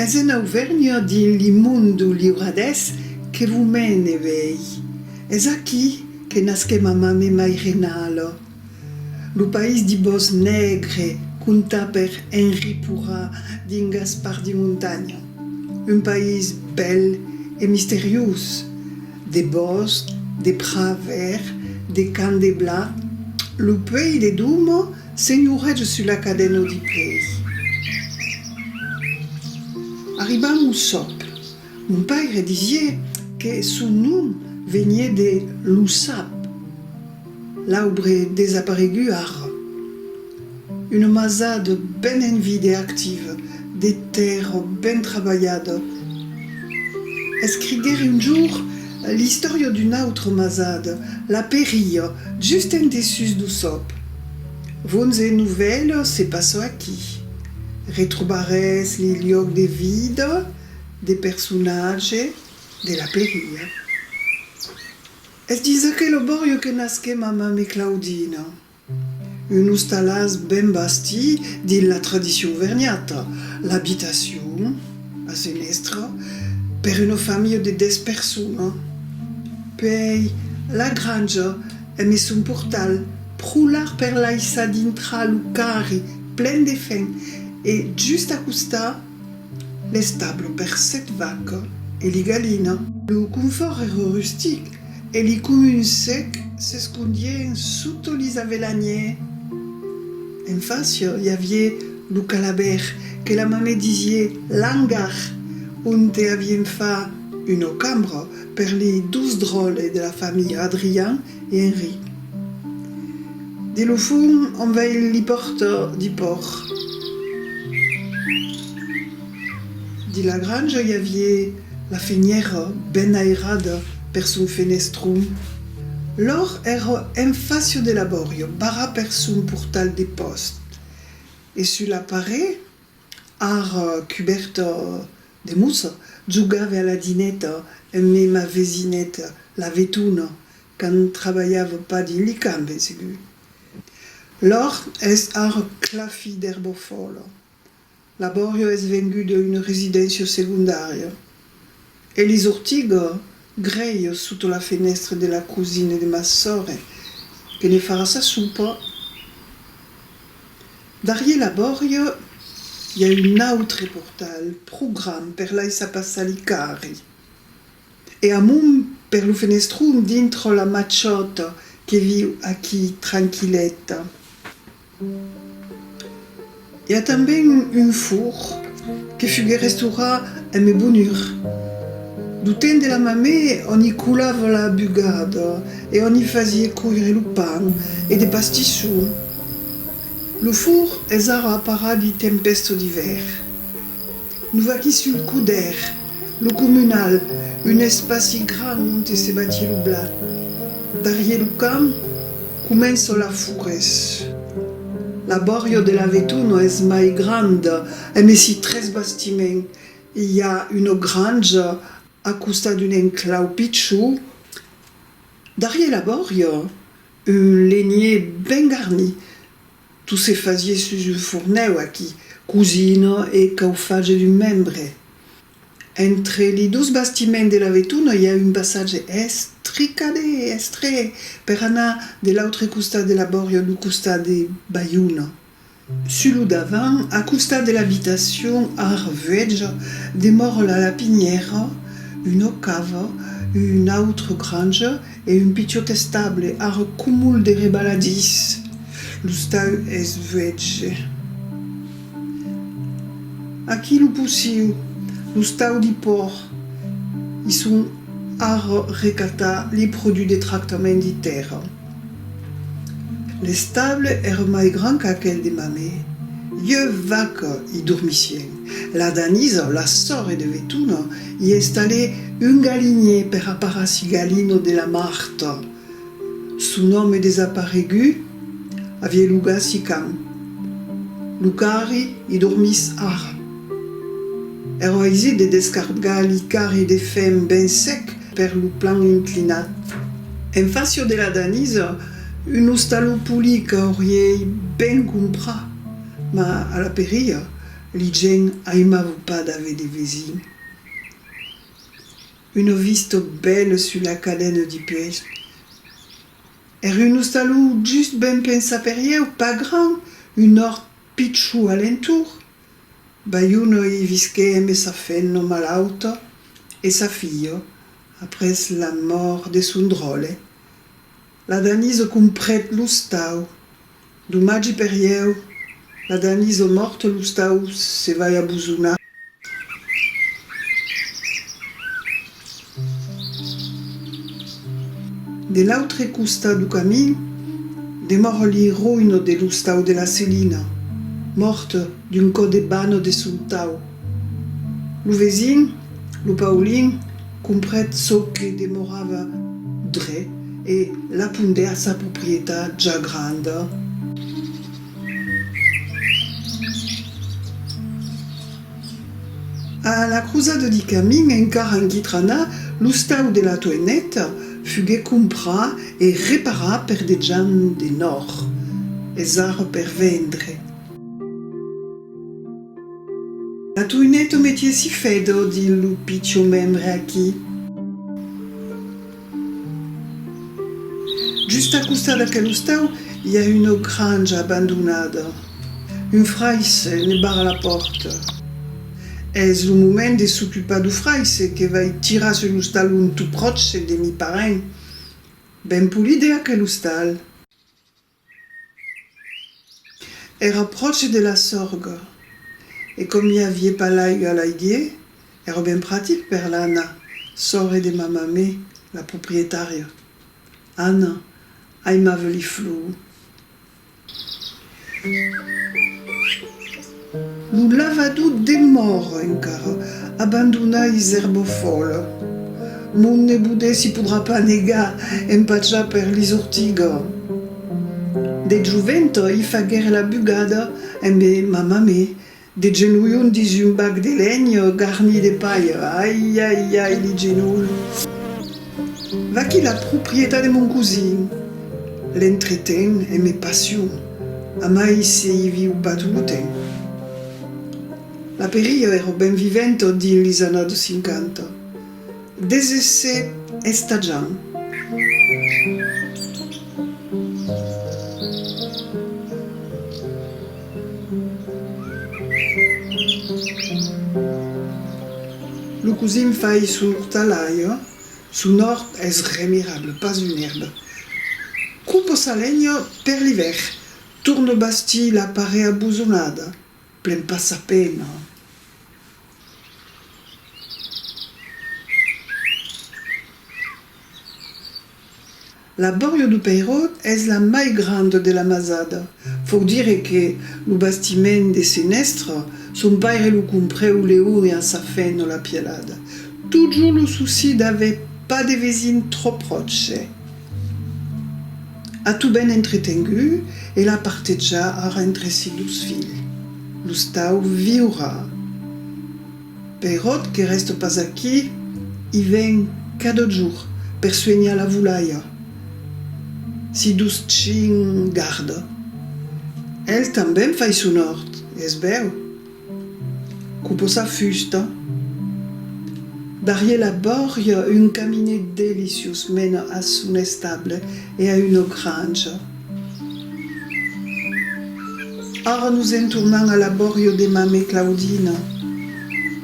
Es una auvergne din limundo liurades que vous mène vei. Es aquí que nasce mamma me mairenalo. Lo país di bos negre conta per Henri Pourrat din Gaspard di Montagna. Un país bel et mystérieux. Des boscs, des prats verts, des camps de blat. Le pays de Dumo s'ignorait sur la cadena di play. Arribam au sop. Mon père disait que son nom venait de l'Ussap, l'arbre désapparegut ara. Une mazade ben envie et active, des terres ben travaillades. Escriguer un jour l'histoire d'une autre mazade, la Pérille, juste en dessus du sop. Vonze nouvelles se passent aquí. Retrobares les lieux de vida, des personnages de la Pérille. Es disait que le borgo que nasque mamma me Claudina. Un ustalas ben basti de la tradition vergnata, l'habitation, a senestre, per une famille de 10 personnes. Puis la grange è messo un portal, proular per l'aissa dintra lucari, plein de fin, et juste à costa, l'estable per 7 vaches et les galines. Le confort est rustique, et les communes secs s'escondaient sotto les avellaniers. En face, il y avait le calaber que la maman disait l'hangar, où on avait fait une chambre pour les 12 drôles de la famille Adrien et Henri. De le fond, on veille les portes du port. De la grange, il y avait la fenière ben aérade per son fenestrum. L'or era en face de la borgo, barra per son portal de poste. Et sur la parée, ar cuberto de mousse, giocava alla dinetta e ma vesinette, la vetuna, quand travaillava pas din li cambe, segur. L'or es ar clafi d'herbofolo. La borgo es vengu d'une résidence secondaria. Et les ortigues greillent sotto la fenêtre de la cousine de ma sœur, que ne fera sa soupe. Derrière la borgo, il y a un autre portal, programme per la sa passalicari. Et à mon per le fenestrum dentro la macciotta che vit aquí tranquilletta. Il y a també un four que fut restauré à mes bonheurs. Du temps de la mamée, on y coulava la bugade et on y faisait cuire le pain et des pastissons. Le four est un paradis tempeste d'hiver. Nous voici sur le coup d'air, le communal, un espace si grand où se bâtit le blat. Derrière le camp, commence la forêt. La borgo de la Vetuna est mai grande, mais si 13 bâtiments. Il y a une grange à costa d'un enclau pitchou. Derrière la borgo, un lénier ben garni. Tout se faisait sous un fourneau qui cuisine et chauffage du membre. Entre les 12 bâtiments de la Vetuna, il y a un passage estrait, per anar de l'autre costat de la borgo du costat de Bayuna. Sur le d'avant, à costat de l'habitation, arvege, demeure la lapinière, une cave, une autre grange et un petit stable à cumul de rebaladis. Le stau est vege. Aquí le poussiu, le stau du port, ils sont à recata les produits de tractement de terre. Le stable est mai grand qu'aquel de mamé. Deux vaches y dormissaient. La Danise, la sœur de Vetuna, y installait un galinier per apparassi galino de la Marthe. Son nom est désapparegut, avait luga si cam. Lucari y dormis ar. Eroisi de descargar li cari de fem ben sec per le plan inclinat. En face de la Danise, un ostalopoli qu'aurait ben comprat, mais à la Pérille, li gent aimavu pas d'ave des vesins. Une vista belle sur la cadène du peix. Un ustalou juste ben pensa perieu, pas grand, un hort pitchou alentour. Baiuno y visquem sa fenno malauta et sa fille, après la mort de son drole. La Danise compret l'ustau. Du magi perieu, la Danise morte l'ustau se vai a busuna. De l'autre costa du camin, demor li ruino de l'ustau de la Celina, morte d'un co de bano de son tau. Lo vesin, lo Paulin, compret so que demorava dre e la punde a sa proprietà già grande. A la cruzada di camin encara en Guitrana, l'ustau de la Toenette fughe compra e repara per de gens de nord, esar per vendre. La Toenette métier si fedo, dit lo piccio membre aquí. Juste à costa d'aquel ustau, il y a une grange abandonnada. Un fraise ne barre la porte. Es le moment de s'occuper du fraise que va tirar sur l'ustal tout proche de mi parent. Ben pulide aquel ustal. Era proche de la sorgue. Et comme il n'y avait pas l'ail à l'aiguier, era ben pratique per l'Anna, sore de ma mamé, la propriétaire. Anna, aimava li flou. Lo lavadou demor encara, abandona is erbofol. Mon ne bude si podrà pas nega empatjar per lis ortiga. De giuvento i faguer la bugada, embe ma mamé, de genouillon dis un bac de legno garni de paille. Aïe, aïe, aïe, li genoul. Va qui la propriété de mon cousin. L'entretien et mes passions. A mai se i viu pas tout le temps. La perilla era ben vivente din lis années de 50. Desesse estagian. Le cousin fai son hortalaio, son hort es remirable, pas une herbe. Coupe sa legno per l'hiver, tourne basti la pare abusonada, plein pas sa pena. La Borio du Peirot es la mai grande de la Masada. Faut dire que le bastiment de Senestre, son père lo compreu leu et a sa fenne la pielada. Toujours le souci d'ave pas de vesins trop proches. A tout ben entretengu, et la parteja a rentre si dus fil. L'ustau viura. Peirot, que reste pas aquí, i ven cada jour, per sueñar la vulaia. Si dus chin garda. El també fai son hort, es veu. Cupo sa fusta. Darrière la Boria, un caminet delicieux mène à son estable et à une grange. Ara nous entournons à la Boria de mamé Claudine,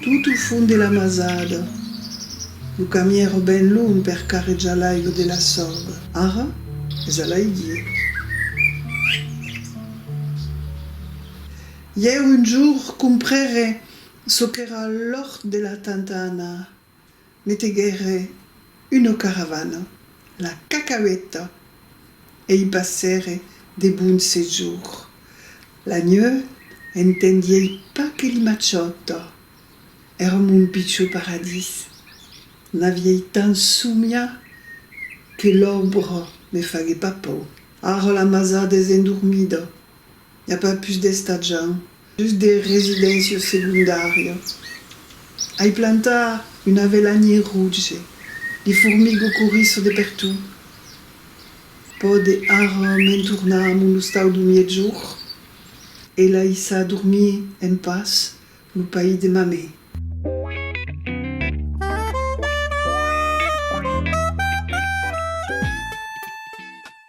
tout au fond de la Masada. Le camiero ben long per carreggiare l'aigua de la sorgue. Ara es a l'aigua. Hier un jour comprere so qu'era l'hort de la tante Anna. Metegere une caravane, la Cacahueta, et y passere de bons séjours. L'agneux entendiei pas que li macciotta. Era mon piccio paradis. N'aviei tant soumia que l'ombre me faguait pas pau. Ara la masada es endormida. Y a pas plus d'estagian, juste des résidences secondaires. Ai planta una velanie rouge, les fourmigues corrissent de partout. Pode ara m'entourna mon ustau du miei jour, et là il s'est dormi en pace, no pays de mamé.